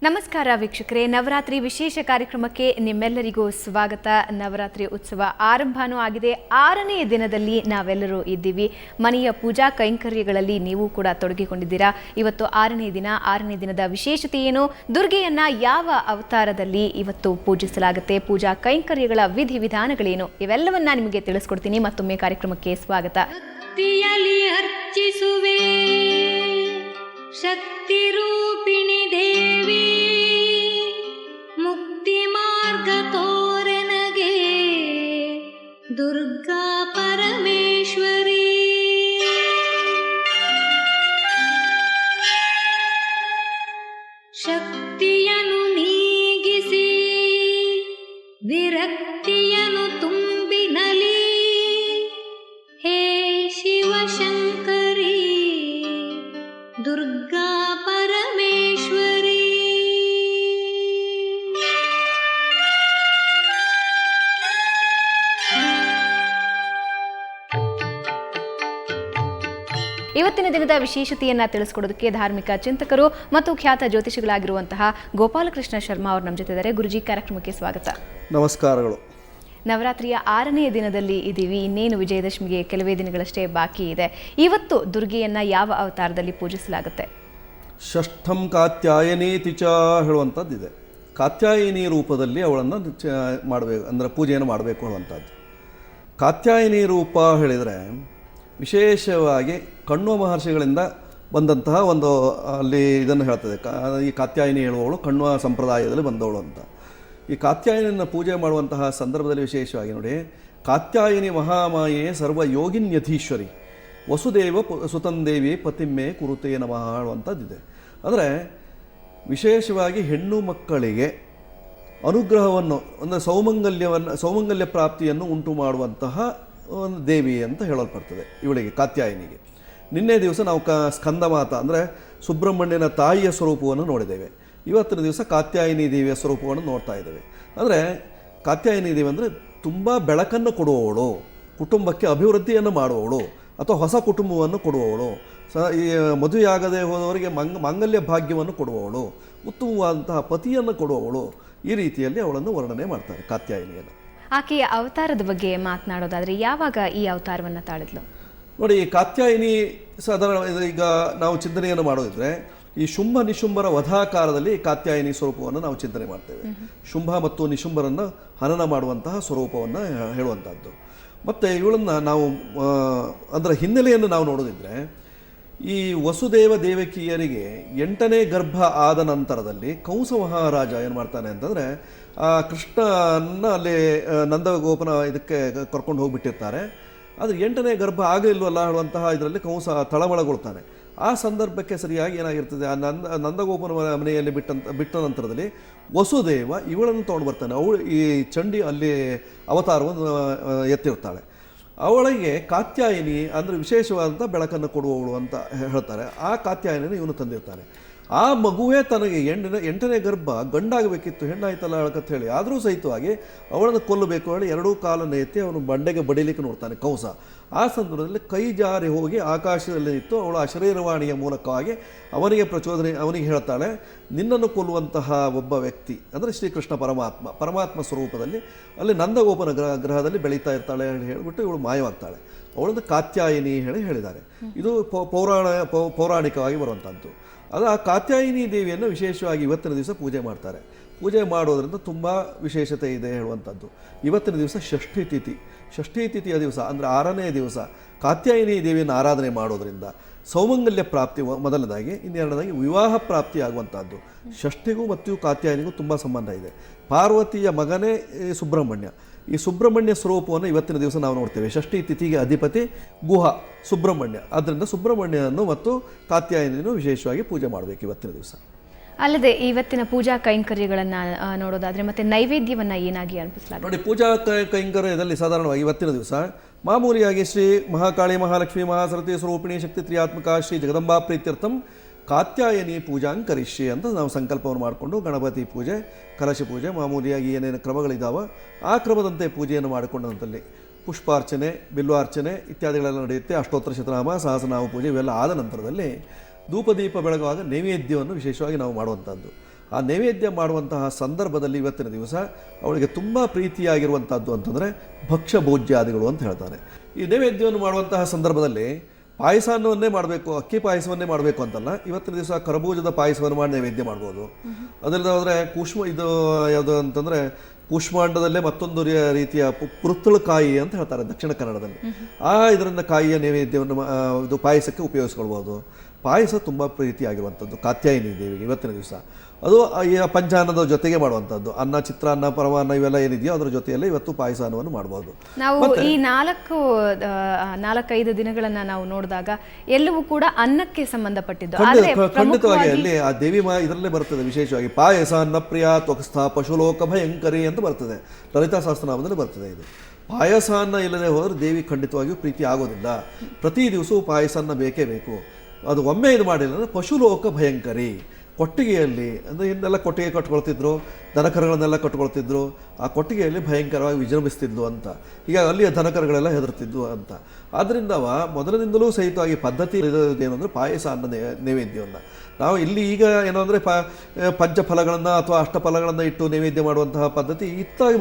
ನಮಸ್ಕಾರ ವೀಕ್ಷಕರೇ, ನವರಾತ್ರಿ ವಿಶೇಷ ಕಾರ್ಯಕ್ರಮಕ್ಕೆ ನಿಮ್ಮೆಲ್ಲರಿಗೂ ಸ್ವಾಗತ. ನವರಾತ್ರಿ ಉತ್ಸವ ಆರಂಭನೂ ಆಗಿದೆ. 6ನೇ ದಿನದಲ್ಲಿ ನಾವೆಲ್ಲರೂ ಇದ್ದೀವಿ. ಮನೆಯ ಪೂಜಾ ಕೈಂಕರ್ಯಗಳಲ್ಲಿ ನೀವು ಕೂಡ ತೊಡಗಿಕೊಂಡಿದ್ದೀರಾ. ಇವತ್ತು 6ನೇ ದಿನ. 6ನೇ ದಿನದ ವಿಶೇಷತೆ ಏನು, ದುರ್ಗೆಯನ್ನ ಯಾವ ಅವತಾರದಲ್ಲಿ ಇವತ್ತು ಪೂಜಿಸಲಾಗುತ್ತೆ, ಪೂಜಾ ಕೈಂಕರ್ಯಗಳ ವಿಧಿವಿಧಾನಗಳೇನು, ಇವೆಲ್ಲವನ್ನ ನಿಮಗೆ ತಿಳಿಸ್ಕೊಡ್ತೀನಿ. ಮತ್ತೊಮ್ಮೆ ಕಾರ್ಯಕ್ರಮಕ್ಕೆ ಸ್ವಾಗತ. ಅರ್ಚಿಸುವೆ ಶಕ್ತಿ ರೂಪಿಣಿ ದೇವಿ, ಮುಕ್ತಿ ಮಾರ್ಗ ತೋರೆನಗೆ ದುರ್ಗಾ ಪರಮೇಶ್ವರಿ. ಶಕ್ತಿಯನ್ನು ನೀಗಿಸಿ ವಿರಕ್ತಿಯನ್ನು ತುಂಬಿನಲಿ, ಹೇ ಶಿವಶಂಕರಿ ದುರ್ಗಾ ಪರಮೇಶ್ವರಿ. ಇವತ್ತಿನ ದಿನದ ವಿಶೇಷತೆಯನ್ನ ತಿಳಿಸ್ಕೊಡೋದಕ್ಕೆ ಧಾರ್ಮಿಕ ಚಿಂತಕರು ಮತ್ತು ಖ್ಯಾತ ಜ್ಯೋತಿಷಿಗಳಾಗಿರುವಂತಹ ಗೋಪಾಲಕೃಷ್ಣ ಶರ್ಮಾ ಅವರು ನಮ್ಮ ಜೊತೆ ಇದ್ದಾರೆ. ಗುರುಜಿ, ಕಾರ್ಯಕ್ರಮಕ್ಕೆ ಸ್ವಾಗತ. ನಮಸ್ಕಾರಗಳು. ನವರಾತ್ರಿಯ 6ನೇ ದಿನದಲ್ಲಿ ಇದ್ದೀವಿ. ಇನ್ನೇನು ವಿಜಯದಶಮಿಗೆ ಕೆಲವೇ ದಿನಗಳಷ್ಟೇ ಬಾಕಿ ಇದೆ. ಇವತ್ತು ದುರ್ಗೆಯನ್ನ ಯಾವ ಅವತಾರದಲ್ಲಿ ಪೂಜಿಸಲಾಗುತ್ತೆ? ಷಷ್ಠಂ ಕಾತ್ಯಾಯನೇತಿ ಚ ಹೇಳುವಂಥದ್ದಿದೆ. ಕಾತ್ಯಾಯಿನಿ ರೂಪದಲ್ಲಿ ಅವಳನ್ನು ಮಾಡಬೇಕು, ಅಂದರೆ ಪೂಜೆಯನ್ನು ಮಾಡಬೇಕು ಹೇಳುವಂಥದ್ದು. ಕಾತ್ಯಾಯಿನಿ ರೂಪ ಹೇಳಿದರೆ ವಿಶೇಷವಾಗಿ ಕಣ್ವ ಮಹರ್ಷಿಗಳಿಂದ ಬಂದಂತಹ ಒಂದು ಅಲ್ಲಿ ಇದನ್ನು ಹೇಳ್ತದೆ. ಈ ಕಾತ್ಯಾಯಿನಿ ಹೇಳುವವಳು ಕಣ್ವ ಸಂಪ್ರದಾಯದಲ್ಲಿ ಬಂದವಳು ಅಂತ. ಈ ಕಾತ್ಯಾಯಿನಿಯನ್ನು ಪೂಜೆ ಮಾಡುವಂತಹ ಸಂದರ್ಭದಲ್ಲಿ ವಿಶೇಷವಾಗಿ ನೋಡಿ, ಕಾತ್ಯಾಯಿನಿ ಮಹಾಮಾಯೆ ಸರ್ವ ಯೋಗಿನ್ಯಧೀಶ್ವರಿ ವಸುದೇವ ಸುತಂದೇವಿ ಪತಿಮ್ಮೆ ಕುರುತೆ ನಮಃ ಹೇಳುವಂಥದ್ದಿದೆ. ಅಂದರೆ ವಿಶೇಷವಾಗಿ ಹೆಣ್ಣು ಮಕ್ಕಳಿಗೆ ಅನುಗ್ರಹವನ್ನು, ಅಂದರೆ ಸೌಮಂಗಲ್ಯ ಪ್ರಾಪ್ತಿಯನ್ನು ಉಂಟು ಮಾಡುವಂತಹ ಒಂದು ದೇವಿ ಅಂತ ಹೇಳಲ್ಪಡ್ತದೆ ಇವಳಿಗೆ, ಕಾತ್ಯಾಯಿನಿಗೆ. ನಿನ್ನೆ ದಿವಸ ನಾವು ಸ್ಕಂದಮಾತ ಅಂದರೆ ಸುಬ್ರಹ್ಮಣ್ಯನ ತಾಯಿಯ ಸ್ವರೂಪವನ್ನು ನೋಡಿದ್ದೇವೆ. ಇವತ್ತಿನ ದಿವಸ ಕಾತ್ಯಾಯಿನಿ ದೇವಿಯ ಸ್ವರೂಪವನ್ನು ನೋಡ್ತಾ ಇದ್ದೇವೆ. ಅಂದರೆ ಕಾತ್ಯಾಯಿನಿ ದೇವಿ ಅಂದರೆ ತುಂಬ ಬೆಳಕನ್ನು ಕೊಡುವವಳು, ಕುಟುಂಬಕ್ಕೆ ಅಭಿವೃದ್ಧಿಯನ್ನು ಮಾಡುವವಳು, ಅಥವಾ ಹೊಸ ಕುಟುಂಬವನ್ನು ಕೊಡುವವಳು, ಈ ಮದುವೆಯಾಗದೆ ಹೋದವರಿಗೆ ಮಾಂಗಲ್ಯ ಭಾಗ್ಯವನ್ನು ಕೊಡುವವಳು, ಉತ್ತಮವಾದಂತಹ ಪತಿಯನ್ನು ಕೊಡುವವಳು. ಈ ರೀತಿಯಲ್ಲಿ ಅವಳನ್ನು ವರ್ಣನೆ ಮಾಡ್ತಾರೆ ಕಾತ್ಯಾಯಿನಿಯನ್ನು. ಆಕೆಯ ಅವತಾರದ ಬಗ್ಗೆ ಮಾತನಾಡೋದಾದ್ರೆ ಯಾವಾಗ ಈ ಅವತಾರವನ್ನು ತಾಳಿದ್ಲು? ನೋಡಿ, ಕಾತ್ಯಾಯಿನಿ ಸಾಧಾರಣ ಈಗ ನಾವು ಚಿಂತನೆಯನ್ನು ಮಾಡೋದಿದ್ರೆ ಈ ಶುಂಭ ನಿಶುಂಭರ ವಧಾಕಾರದಲ್ಲಿ ಕಾತ್ಯಾಯಿನಿ ಸ್ವರೂಪವನ್ನು ನಾವು ಚಿಂತನೆ ಮಾಡ್ತೇವೆ. ಶುಂಭ ಮತ್ತು ನಿಶುಂಭರನ್ನು ಹನನ ಮಾಡುವಂತಹ ಸ್ವರೂಪವನ್ನು ಹೇಳುವಂಥದ್ದು. ಮತ್ತು ಇವಳನ್ನು ನಾವು ಅದರ ಹಿನ್ನೆಲೆಯನ್ನು ನಾವು ನೋಡೋದಿದ್ರೆ, ಈ ವಸುದೇವ ದೇವಕಿಯರಿಗೆ 8ನೇ ಗರ್ಭ ಆದ ನಂತರದಲ್ಲಿ ಕಂಸ ಮಹಾರಾಜ ಏನು ಮಾಡ್ತಾನೆ ಅಂತಂದರೆ, ಆ ಕೃಷ್ಣನ ಅಲ್ಲಿ ನಂದಗೋಪನ ಇದಕ್ಕೆ ಕರ್ಕೊಂಡು ಹೋಗಿಬಿಟ್ಟಿರ್ತಾರೆ. ಆದರೆ 8ನೇ ಗರ್ಭ ಆಗಲಿಲ್ವಲ್ಲ ಹೇಳುವಂತಹ ಇದರಲ್ಲಿ ಕಂಸ ತಳಮಳಗೊಳ್ತಾನೆ. ಆ ಸಂದರ್ಭಕ್ಕೆ ಸರಿಯಾಗಿ ಏನಾಗಿರ್ತದೆ, ಆ ನಂದಗೋಪನ ಮನೆಯಲ್ಲಿ ಬಿಟ್ಟ ನಂತರದಲ್ಲಿ ವಸುದೇವ ಇವಳನ್ನು ತೊಗೊಂಡು ಬರ್ತಾನೆ. ಅವಳು ಈ ಚಂಡಿ ಅಲ್ಲಿ ಅವತಾರವನ್ನು ಎತ್ತಿರ್ತಾಳೆ. ಅವಳಿಗೆ ಕಾತ್ಯಾಯಿನಿ ಅಂದರೆ ವಿಶೇಷವಾದಂಥ ಬೆಳಕನ್ನು ಕೊಡುವವಳು ಅಂತ ಹೇಳ್ತಾರೆ. ಆ ಕಾತ್ಯಾಯಿನಿಯನ್ನು ಇವನು ತಂದಿರ್ತಾನೆ. ಆ ಮಗುವೇ ತನಗೆ 8ನೇ ಗರ್ಭ ಗಂಡಾಗಬೇಕಿತ್ತು, ಹೆಣ್ಣಾಯ್ತಲ್ಲ ಹೇಳಕಂತ ಹೇಳಿ, ಆದರೂ ಸಹಿತವಾಗಿ ಅವಳನ್ನು ಕೊಲ್ಲಬೇಕು ಹೇಳಿ 2 ಕಾಲನ್ನು ಎತ್ತಿ ಅವನು ಬಂಡೆಗೆ ಬಡಿಲಿಕ್ಕೆ ನೋಡ್ತಾನೆ ಕಂಸ. ಆ ಸಂದರ್ಭದಲ್ಲಿ ಕೈ ಜಾರಿ ಹೋಗಿ ಆಕಾಶದಲ್ಲಿ ನಿಂತು ಅವಳ ಅಶರೀರವಾಣಿಯ ಮೂಲಕವಾಗಿ ಅವನಿಗೆ ಹೇಳ್ತಾಳೆ, ನಿನ್ನನ್ನು ಕೊಲ್ಲುವಂತಹ ಒಬ್ಬ ವ್ಯಕ್ತಿ ಅಂದರೆ ಶ್ರೀಕೃಷ್ಣ ಪರಮಾತ್ಮ ಸ್ವರೂಪದಲ್ಲಿ ಅಲ್ಲಿ ನಂದಗೋಪನ ಗ್ರಹದಲ್ಲಿ ಬೆಳೀತಾ ಇರ್ತಾಳೆ ಹೇಳಿ ಹೇಳಿಬಿಟ್ಟು ಇವಳು ಮಾಯವಾಗ್ತಾಳೆ. ಅವಳನ್ನು ಕಾತ್ಯಾಯಿನಿ ಹೇಳಿದ್ದಾರೆ. ಇದು ಪೌರಾಣಿಕವಾಗಿ ಬರುವಂಥದ್ದು. ಅದು ಆ ಕಾತ್ಯಾಯಿನಿ ದೇವಿಯನ್ನು ವಿಶೇಷವಾಗಿ ಇವತ್ತಿನ ದಿವಸ ಪೂಜೆ ಮಾಡ್ತಾರೆ. ಪೂಜೆ ಮಾಡೋದರಿಂದ ತುಂಬ ವಿಶೇಷತೆ ಇದೆ ಹೇಳುವಂಥದ್ದು. ಇವತ್ತಿನ ದಿವಸ ಷಷ್ಠಿ ತಿಥಿಯ ದಿವಸ ಅಂದರೆ 6ನೇ ದಿವಸ ಕಾತ್ಯಾಯಿನಿ ದೇವಿಯನ್ನು ಆರಾಧನೆ ಮಾಡೋದರಿಂದ ಸೌಮಂಗಲ್ಯ ಪ್ರಾಪ್ತಿ ಮೊದಲನೇದಾಗಿ, ಇನ್ನೆರಡನೇದಾಗಿ ವಿವಾಹ ಪ್ರಾಪ್ತಿ ಆಗುವಂಥದ್ದು. ಷಷ್ಠಿಗೂ ಮತ್ತು ಕಾತ್ಯಾಯಿನಿಗೂ ತುಂಬ ಸಂಬಂಧ ಇದೆ. ಪಾರ್ವತಿಯ ಮಗನೇ ಸುಬ್ರಹ್ಮಣ್ಯ. ಈ ಸುಬ್ರಹ್ಮಣ್ಯ ಸ್ವರೂಪವನ್ನು ಇವತ್ತಿನ ದಿವಸ ನಾವು ನೋಡ್ತೇವೆ. ಷಷ್ಠಿ ತಿಥಿಗೆ ಅಧಿಪತಿ ಗುಹ ಸುಬ್ರಹ್ಮಣ್ಯ. ಆದ್ದರಿಂದ ಸುಬ್ರಹ್ಮಣ್ಯನನ್ನು ಮತ್ತು ಕಾತ್ಯಾಯಿನಿಯನ್ನು ವಿಶೇಷವಾಗಿ ಪೂಜೆ ಮಾಡಬೇಕು ಇವತ್ತಿನ ದಿವಸ. ಅಲ್ಲದೆ ಇವತ್ತಿನ ಪೂಜಾ ಕೈಂಕರ್ಯಗಳನ್ನು ನೋಡೋದಾದ್ರೆ ಮತ್ತೆ ನೈವೇದ್ಯವನ್ನು ಏನಾಗಿ ಅರ್ಪಿಸಲಾಗುತ್ತೆ? ನೋಡಿ, ಪೂಜಾ ಕೈಂಕರ್ಯದಲ್ಲಿ ಸಾಧಾರಣವಾಗಿ ಇವತ್ತಿನ ದಿವಸ ಮಾಮೂಲಿಯಾಗಿ ಶ್ರೀ ಮಹಾಕಾಳಿ ಮಹಾಲಕ್ಷ್ಮಿ ಮಹಾಸರಸ್ವತಿ ಸ್ವರೂಪಿಣಿ ಶಕ್ತಿ ತ್ರಿಯಾತ್ಮಕ ಶ್ರೀ ಜಗದಂಬಾ ಪ್ರೀತ್ಯರ್ಥಂ ಕಾತ್ಯಾಯನಿ ಪೂಜಾಂಕರಿಷ್ಯೆ ಅಂತ ನಾವು ಸಂಕಲ್ಪವನ್ನು ಮಾಡಿಕೊಂಡು ಗಣಪತಿ ಪೂಜೆ, ಕಲಶ ಪೂಜೆ, ಮಾಮೂಲಿಯಾಗಿ ಏನೇನು ಕ್ರಮಗಳಿದ್ದಾವೆ ಆ ಕ್ರಮದಂತೆ ಪೂಜೆಯನ್ನು ಮಾಡಿಕೊಂಡಂತಲ್ಲಿ ಪುಷ್ಪಾರ್ಚನೆ, ಬಿಲ್ವಾರ್ಚನೆ ಇತ್ಯಾದಿಗಳೆಲ್ಲ ನಡೆಯುತ್ತೆ. ಅಷ್ಟೋತ್ತರ ಶತನಾಮ, ಸಹಸ್ರನಾಮ ಪೂಜೆ ಇವೆಲ್ಲ ಆದ ನಂತರದಲ್ಲಿ ಧೂಪದೀಪ ಬೆಳಗುವಾಗ ನೈವೇದ್ಯವನ್ನು ವಿಶೇಷವಾಗಿ ನಾವು ಮಾಡುವಂಥದ್ದು. ಆ ನೈವೇದ್ಯ ಮಾಡುವಂತಹ ಸಂದರ್ಭದಲ್ಲಿ ಇವತ್ತಿನ ದಿವಸ ಅವಳಿಗೆ ತುಂಬ ಪ್ರೀತಿಯಾಗಿರುವಂಥದ್ದು ಅಂತಂದರೆ ಭಕ್ಷ್ಯ ಭೋಜ್ಯಾದಿಗಳು ಅಂತ ಹೇಳ್ತಾರೆ. ಈ ನೈವೇದ್ಯವನ್ನು ಮಾಡುವಂತಹ ಸಂದರ್ಭದಲ್ಲಿ ಪಾಯಸವನ್ನೇ ಮಾಡಬೇಕು, ಅಕ್ಕಿ ಪಾಯಸವನ್ನೇ ಮಾಡಬೇಕು ಅಂತಲ್ಲ, ಇವತ್ತಿನ ದಿವಸ ಕರಬೂಜದ ಪಾಯಸವನ್ನು ಮಾಡಿ ನೈವೇದ್ಯ ಮಾಡ್ಬೋದು. ಅದರಿಂದ ಹೋದರೆ ಇದು ಯಾವುದು ಅಂತಂದರೆ ಕೂಷ್ಮಾಂಡದಲ್ಲೇ ಮತ್ತೊಂದು ರೀತಿಯ ಪುರ್ತಳಕಾಯಿ ಅಂತ ಹೇಳ್ತಾರೆ ದಕ್ಷಿಣ ಕನ್ನಡದಲ್ಲಿ. ಇದರಿಂದ ಕಾಯಿಯ ನೈವೇದ್ಯವನ್ನು ಇದು ಪಾಯಸಕ್ಕೆ ಉಪಯೋಗಿಸ್ಕೊಳ್ಬೋದು. ಪಾಯಸ ತುಂಬ ಪ್ರೀತಿಯಾಗಿರುವಂಥದ್ದು ಕಾತ್ಯಾಯಿನಿ ದೇವಿಗೆ ಇವತ್ತಿನ ದಿವಸ. ಅದು ಈ ಪಂಚಾನ್ನದ ಜೊತೆಗೆ ಮಾಡುವಂಥದ್ದು, ಅನ್ನ, ಚಿತ್ರಾನ್ನ, ಪರಮಾನ್ನ ಇವೆಲ್ಲ ಏನಿದೆಯೋ ಅದರ ಜೊತೆಯಲ್ಲೇ ಇವತ್ತು ಪಾಯಸವನ್ನು ಮಾಡ್ಬೋದು. ನಾವು ಈ 4-5 ದಿನಗಳನ್ನ ನಾವು ನೋಡಿದಾಗ ಎಲ್ಲವೂ ಕೂಡ ಅನ್ನಕ್ಕೆ ಸಂಬಂಧಪಟ್ಟಿದ್ದು. ಖಂಡಿತವಾಗಿ ಅಲ್ಲಿ ಆ ದೇವಿ ಇದರಲ್ಲೇ ಬರ್ತದೆ. ವಿಶೇಷವಾಗಿ ಪಾಯಸ ಅನ್ನ ಪ್ರಿಯ ತ್ವಕ್ಸ್ಥ ಪಶುಲೋಕ ಭಯಂಕರಿ ಅಂತ ಬರ್ತದೆ, ಲಲಿತಾ ಸಹಸ್ರನಾಮದಲ್ಲಿ ಬರ್ತದೆ. ಇದು ಪಾಯಸನ್ನ ಇಲ್ಲದೆ ಹೋದರೆ ದೇವಿ ಖಂಡಿತವಾಗಿಯೂ ಪ್ರೀತಿ ಆಗೋದಿಲ್ಲ. ಪ್ರತಿ ದಿವಸವೂ ಪಾಯಸನ್ನ ಬೇಕೇ ಬೇಕು. ಅದು ಒಮ್ಮೆ ಇದು ಮಾಡಿಲ್ಲ ಅಂದರೆ ಪಶುಲೋಕ ಭಯಂಕರಿ. ಕೊಟ್ಟಿಗೆಯಲ್ಲಿ ಅಂದರೆ ಹಿಂದೆಲ್ಲ ಕೊಟ್ಟಿಗೆ ಕಟ್ಕೊಳ್ತಿದ್ರು, ದನಕರುಗಳನ್ನೆಲ್ಲ ಕಟ್ಕೊಳ್ತಿದ್ರು. ಆ ಕೊಟ್ಟಿಗೆಯಲ್ಲಿ ಭಯಂಕರವಾಗಿ ವಿಜೃಂಭಿಸ್ತಿದ್ವು ಅಂತ. ಈಗ ಅಲ್ಲಿಯ ದನಕರುಗಳೆಲ್ಲ ಹೆದರ್ತಿದ್ವು ಅಂತ. ಆದ್ದರಿಂದ ಮೊದಲಿನಿಂದಲೂ ಸಹಿತವಾಗಿ ಪದ್ಧತಿ ಏನು ಅಂದರೆ ಪಾಯಸ ಅನ್ನ ನೈವೇದ್ಯವನ್ನು ನಾವು ಇಲ್ಲಿ ಈಗ ಏನೋ ಅಂದರೆ ಪಂಚಫಲಗಳನ್ನು ಅಥವಾ ಅಷ್ಟಫಲಗಳನ್ನು ಇಟ್ಟು ನೈವೇದ್ಯ ಮಾಡುವಂತಹ ಪದ್ಧತಿ ಇತ್ತಲಾಗಿ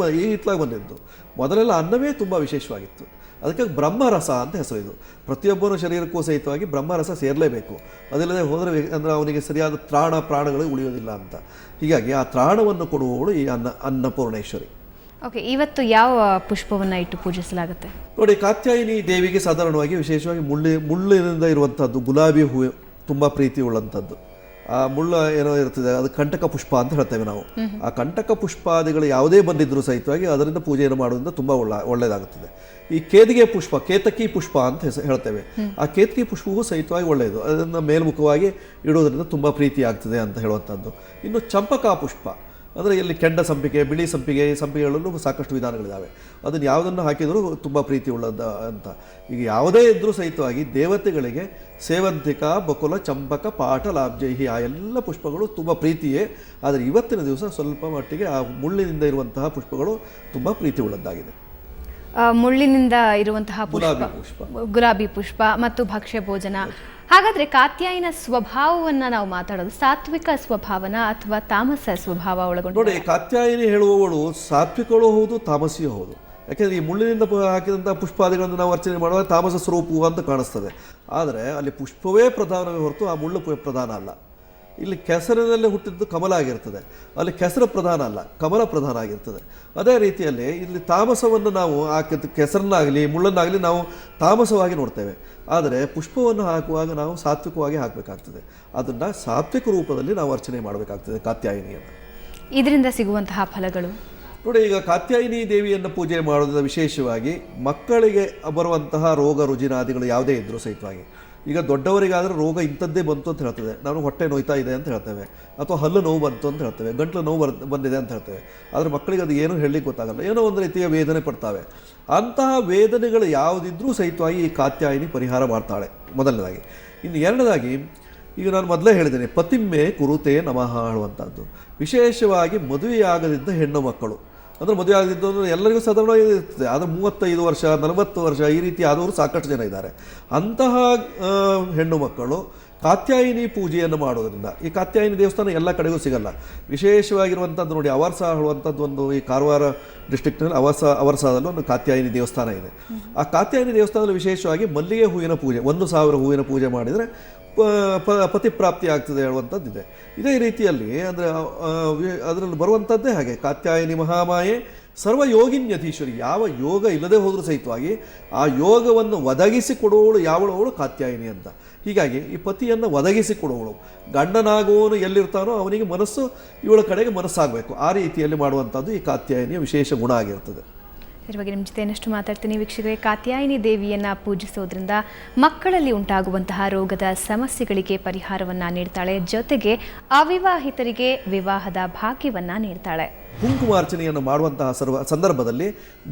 ಬಂದಿದ್ದು. ಮೊದಲೆಲ್ಲ ಅನ್ನವೇ ತುಂಬ ವಿಶೇಷವಾಗಿತ್ತು. ಅದಕ್ಕೆ ಬ್ರಹ್ಮರಸ ಅಂತ ಹೆಸರು. ಇದು ಪ್ರತಿಯೊಬ್ಬನ ಶರೀರಕ್ಕೂ ಸಹಿತವಾಗಿ ಬ್ರಹ್ಮರಸ ಸೇರಲೇಬೇಕು. ಅದಿಲ್ಲದೆ ಹೋದರೆ ಅಂದರೆ ಅವನಿಗೆ ಸರಿಯಾದ ಪ್ರಾಣಗಳು ಉಳಿಯೋದಿಲ್ಲ ಅಂತ. ಹೀಗಾಗಿ ಆ ತ್ರಾಣವನ್ನು ಕೊಡುವವಳು ಈ ಅನ್ನಪೂರ್ಣೇಶ್ವರಿ. ಓಕೆ, ಇವತ್ತು ಯಾವ ಪುಷ್ಪವನ್ನು ಇಟ್ಟು ಪೂಜಿಸಲಾಗುತ್ತೆ? ನೋಡಿ, ಕಾತ್ಯಾಯಿನಿ ದೇವಿಗೆ ಸಾಧಾರಣವಾಗಿ ವಿಶೇಷವಾಗಿ ಮುಳ್ಳಿನಿಂದ ಇರುವಂಥದ್ದು ಗುಲಾಬಿ ಹೂವು ತುಂಬ ಪ್ರೀತಿ ಉಳ್ಳಂಥದ್ದು. ಆ ಮುಳ್ಳ ಏನೋ ಇರ್ತದೆ, ಅದು ಕಂಟಕ ಪುಷ್ಪ ಅಂತ ಹೇಳ್ತೇವೆ ನಾವು. ಆ ಕಂಟಕ ಪುಷ್ಪಾದಿಗಳು ಯಾವುದೇ ಬಂದಿದ್ದರೂ ಸಹಿತವಾಗಿ ಅದರಿಂದ ಪೂಜೆಯನ್ನು ಮಾಡೋದ್ರಿಂದ ತುಂಬ ಒಳ್ಳೆಯದಾಗುತ್ತದೆ. ಈ ಕೇತಕಿ ಪುಷ್ಪ ಅಂತ ಹೇಳ್ತೇವೆ. ಆ ಕೇತಕಿ ಪುಷ್ಪವೂ ಸಹಿತವಾಗಿ ಒಳ್ಳೆಯದು. ಅದನ್ನು ಮೇಲ್ಮುಖವಾಗಿ ಇಡೋದ್ರಿಂದ ತುಂಬ ಪ್ರೀತಿ ಆಗ್ತದೆ ಅಂತ ಹೇಳುವಂಥದ್ದು. ಇನ್ನು ಚಂಪಕಾ ಪುಷ್ಪ ಅಂದರೆ ಇಲ್ಲಿ ಕೆಂಡ ಸಂಪಿಗೆ, ಬಿಳಿ ಸಂಪಿಗೆ, ಈ ಸಂಪಿಗೆಗಳಲ್ಲೂ ಸಾಕಷ್ಟು ವಿಧಾನಗಳಿದ್ದಾವೆ. ಅದನ್ನು ಯಾವುದನ್ನು ಹಾಕಿದರೂ ತುಂಬ ಪ್ರೀತಿ ಉಳ್ಳದ ಅಂತ. ಈಗ ಯಾವುದೇ ಇದ್ದರೂ ಸಹಿತವಾಗಿ ದೇವತೆಗಳಿಗೆ ಸೇವಂತಿಕ, ಬಕುಲ, ಚಂಪಕ, ಪಾಟ, ಲಾಬ್ಜೈಹಿ ಆ ಎಲ್ಲ ಪುಷ್ಪಗಳು ತುಂಬ ಪ್ರೀತಿಯೇ. ಆದರೆ ಇವತ್ತಿನ ದಿವಸ ಸ್ವಲ್ಪ ಮಟ್ಟಿಗೆ ಆ ಮುಳ್ಳಿನಿಂದ ಇರುವಂತಹ ಪುಷ್ಪಗಳು ತುಂಬ ಪ್ರೀತಿ ಉಳ್ಳದ್ದಾಗಿದೆ. ಮುಳ್ಳಿನಿಂದ ಇರುವಂತಹ ಗುಲಾಬಿ ಪುಷ್ಪ ಮತ್ತು ಭಕ್ಷ್ಯ ಭೋಜನ. ಹಾಗಾದ್ರೆ ಕಾತ್ಯಾಯಿನ ಸ್ವಭಾವವನ್ನ ನಾವು ಮಾತಾಡೋದು ಸಾತ್ವಿಕ ಸ್ವಭಾವನ ಅಥವಾ ತಾಮಸ ಸ್ವಭಾವ ಒಳಗೊಂಡು? ನೋಡಿ, ಕಾತ್ಯಾಯಿನಿ ಹೇಳುವವಳು ಸಾತ್ವಿಕಳು ಹೌದು, ತಾಮಸಿಯೂ ಹೌದು. ಯಾಕೆಂದರೆ ಈ ಮುಳ್ಳಿನಿಂದ ಹಾಕಿದಂಥ ಪುಷ್ಪಾದಿಗಳನ್ನು ನಾವು ಅರ್ಚನೆ ಮಾಡುವಾಗ ತಾಮಸ ಸ್ವರೂಪವು ಅಂತ ಕಾಣಿಸ್ತದೆ. ಆದರೆ ಅಲ್ಲಿ ಪುಷ್ಪವೇ ಪ್ರಧಾನವೇ ಹೊರತು ಆ ಮುಳ್ಳು ಪ್ರಧಾನ ಅಲ್ಲ. ಇಲ್ಲಿ ಕೆಸರಿನಲ್ಲಿ ಹುಟ್ಟಿದ್ದು ಕಮಲ ಆಗಿರ್ತದೆ, ಅಲ್ಲಿ ಕೆಸರು ಪ್ರಧಾನ ಅಲ್ಲ, ಕಮಲ ಪ್ರಧಾನ ಆಗಿರ್ತದೆ. ಅದೇ ರೀತಿಯಲ್ಲಿ ಇಲ್ಲಿ ತಾಮಸವನ್ನು ನಾವು ಕೆಸರನ್ನಾಗಲಿ ಮುಳ್ಳನ್ನಾಗಲಿ ನಾವು ತಾಮಸವಾಗಿ ನೋಡ್ತೇವೆ. ಆದರೆ ಪುಷ್ಪವನ್ನು ಹಾಕುವಾಗ ನಾವು ಸಾತ್ವಿಕವಾಗಿ ಹಾಕಬೇಕಾಗ್ತದೆ. ಅದನ್ನು ಸಾತ್ವಿಕ ರೂಪದಲ್ಲಿ ನಾವು ಅರ್ಚನೆ ಮಾಡಬೇಕಾಗ್ತದೆ ಕಾತ್ಯಾಯಿನಿಯನ್ನು. ಇದರಿಂದ ಸಿಗುವಂತಹ ಫಲಗಳು ನೋಡಿ, ಈಗ ಕಾತ್ಯಾಯಿನಿ ದೇವಿಯನ್ನು ಪೂಜೆ ಮಾಡೋದ್ರಿಂದ ವಿಶೇಷವಾಗಿ ಮಕ್ಕಳಿಗೆ ಬರುವಂತಹ ರೋಗ ರುಜಿನಾದಿಗಳು ಯಾವುದೇ ಇದ್ದರೂ ಸಹಿತವಾಗಿ, ಈಗ ದೊಡ್ಡವರಿಗಾದರೆ ರೋಗ ಇಂಥದ್ದೇ ಬಂತು ಅಂತ ಹೇಳ್ತೇವೆ, ನಾನು ಹೊಟ್ಟೆ ನೋಯ್ತಾ ಇದೆ ಅಂತ ಹೇಳ್ತೇವೆ, ಅಥವಾ ಹಲ್ಲು ನೋವು ಬಂತು ಅಂತ ಹೇಳ್ತೇವೆ, ಗಂಟ್ಲು ನೋವು ಬಂದಿದೆ ಅಂತ ಹೇಳ್ತೇವೆ. ಆದರೆ ಮಕ್ಕಳಿಗೆ ಅದು ಏನೂ ಹೇಳಲಿಕ್ಕೆ ಗೊತ್ತಾಗಲ್ಲ, ಏನೋ ಒಂದು ರೀತಿಯ ವೇದನೆ ಪಡ್ತಾವೆ. ಅಂತಹ ವೇದನೆಗಳು ಯಾವುದಿದ್ರೂ ಸಹಿತವಾಗಿ ಈ ಕಾತ್ಯಾಯಿನಿ ಪರಿಹಾರ ಮಾಡ್ತಾಳೆ ಮೊದಲನೇದಾಗಿ. ಇನ್ನು ಎರಡನೇದಾಗಿ, ಈಗ ನಾನು ಮೊದಲೇ ಹೇಳಿದ್ದೇನೆ, ಪತಿಮ್ಮೆ ಕುರುತೆ ನಮಃ ಹೇಳುವಂಥದ್ದು. ವಿಶೇಷವಾಗಿ ಮದುವೆಯಾಗದಿದ್ದ ಹೆಣ್ಣು ಮಕ್ಕಳು, ಅಂದರೆ ಮದುವೆ ಆಗದಿದ್ದು ಅಂದರೆ ಎಲ್ಲರಿಗೂ ಸಾಧಾರಣವಾಗಿ ಇರ್ತದೆ, ಆದರೆ 35 ವರ್ಷ 40 ವರ್ಷ ಈ ರೀತಿ ಆದವರು ಸಾಕಷ್ಟು ಜನ ಇದ್ದಾರೆ. ಅಂತಹ ಹೆಣ್ಣು ಮಕ್ಕಳು ಕಾತ್ಯಾಯಿನಿ ಪೂಜೆಯನ್ನು ಮಾಡೋದ್ರಿಂದ, ಈ ಕಾತ್ಯಾಯಿನಿ ದೇವಸ್ಥಾನ ಎಲ್ಲ ಕಡೆಗೂ ಸಿಗಲ್ಲ. ವಿಶೇಷವಾಗಿರುವಂಥದ್ದು ನೋಡಿ, ಅವರ್ಸ ಹೇಳುವಂಥದ್ದು ಒಂದು ಈ ಕಾರವಾರ ಡಿಸ್ಟ್ರಿಕ್ಟ್ನಲ್ಲಿ ಅವರ್ಸಾದಲ್ಲೂ ಒಂದು ಕಾತ್ಯಾಯಿನಿ ದೇವಸ್ಥಾನ ಇದೆ. ಆ ಕಾತ್ಯಾಯಿನಿ ದೇವಸ್ಥಾನದಲ್ಲಿ ವಿಶೇಷವಾಗಿ ಮಲ್ಲಿಗೆ ಹೂವಿನ ಪೂಜೆ, 1000 ಹೂವಿನ ಪೂಜೆ ಮಾಡಿದರೆ ಪತಿಪ್ರಾಪ್ತಿ ಆಗ್ತದೆ ಹೇಳುವಂಥದ್ದಿದೆ. ಇದೇ ರೀತಿಯಲ್ಲಿ ಅಂದರೆ ಅದರಲ್ಲಿ ಬರುವಂಥದ್ದೇ ಹಾಗೆ, ಕಾತ್ಯಾಯಿನಿ ಮಹಾಮಾಯೆ ಸರ್ವಯೋಗಿನ್ಯತೀಶ್ವರಿ. ಯಾವ ಯೋಗ ಇಲ್ಲದೆ ಹೋದರೂ ಸಹಿತವಾಗಿ ಆ ಯೋಗವನ್ನು ಒದಗಿಸಿಕೊಡುವವಳು ಯಾವಳವಳು ಕಾತ್ಯಾಯಿನಿ ಅಂತ. ಹೀಗಾಗಿ ಈ ಪತಿಯನ್ನು ಒದಗಿಸಿಕೊಡುವವಳು, ಗಂಡನಾಗುವವನು ಎಲ್ಲಿರ್ತಾನೋ ಅವನಿಗೆ ಮನಸ್ಸು ಇವಳ ಕಡೆಗೆ ಮನಸ್ಸಾಗಬೇಕು. ಆ ರೀತಿಯಲ್ಲಿ ಮಾಡುವಂಥದ್ದು ಈ ಕಾತ್ಯಾಯಿನಿಯ ವಿಶೇಷ ಗುಣ ಆಗಿರ್ತದೆ. ಇದ್ರ ಬಗ್ಗೆ ನಿಮ್ಮ ಜೊತೆ ಇನ್ನಷ್ಟು ಮಾತಾಡ್ತೀನಿ ವೀಕ್ಷಕರೇ. ಕಾತ್ಯಾಯಿನಿ ದೇವಿಯನ್ನು ಪೂಜಿಸೋದ್ರಿಂದ ಮಕ್ಕಳಲ್ಲಿ ಉಂಟಾಗುವಂತಹ ರೋಗದ ಸಮಸ್ಯೆಗಳಿಗೆ ಪರಿಹಾರವನ್ನು ನೀಡ್ತಾಳೆ, ಜೊತೆಗೆ ಅವಿವಾಹಿತರಿಗೆ ವಿವಾಹದ ಭಾಗ್ಯವನ್ನು ನೀಡ್ತಾಳೆ. ಕುಂಕುಮಾರ್ಚನೆಯನ್ನು ಮಾಡುವಂತಹ ಸಂದರ್ಭದಲ್ಲಿ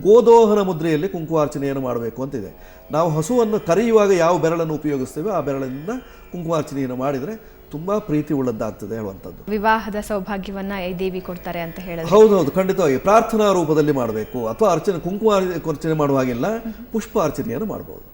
ಗೋದೋಹನ ಮುದ್ರೆಯಲ್ಲಿ ಕುಂಕುಮಾರ್ಚನೆಯನ್ನು ಮಾಡಬೇಕು ಅಂತಿದೆ. ನಾವು ಹಸುವನ್ನು ಕರೆಯುವಾಗ ಯಾವ ಬೆರಳನ್ನು ಉಪಯೋಗಿಸ್ತೇವೆ ಆ ಬೆರಳಿನಿಂದ ಕುಂಕುಮಾರ್ಚನೆಯನ್ನು ಮಾಡಿದರೆ ತುಂಬ ಪ್ರೀತಿ ಉಳ್ಳದ್ದಾಗ್ತದೆ ಹೇಳುವಂಥದ್ದು. ವಿವಾಹದ ಸೌಭಾಗ್ಯವನ್ನ ಈ ದೇವಿ ಕೊಡ್ತಾರೆ ಅಂತ ಹೇಳಿದ್ರೆ ಹೌದೌದು, ಖಂಡಿತವಾಗಿ ಪ್ರಾರ್ಥನಾ ರೂಪದಲ್ಲಿ ಮಾಡಬೇಕು. ಅಥವಾ ಕುಂಕುಮ ಅರ್ಚನೆ ಮಾಡುವಾಗಿಲ್ಲ, ಪುಷ್ಪ ಅರ್ಚನೆಯನ್ನು ಮಾಡಬಹುದು.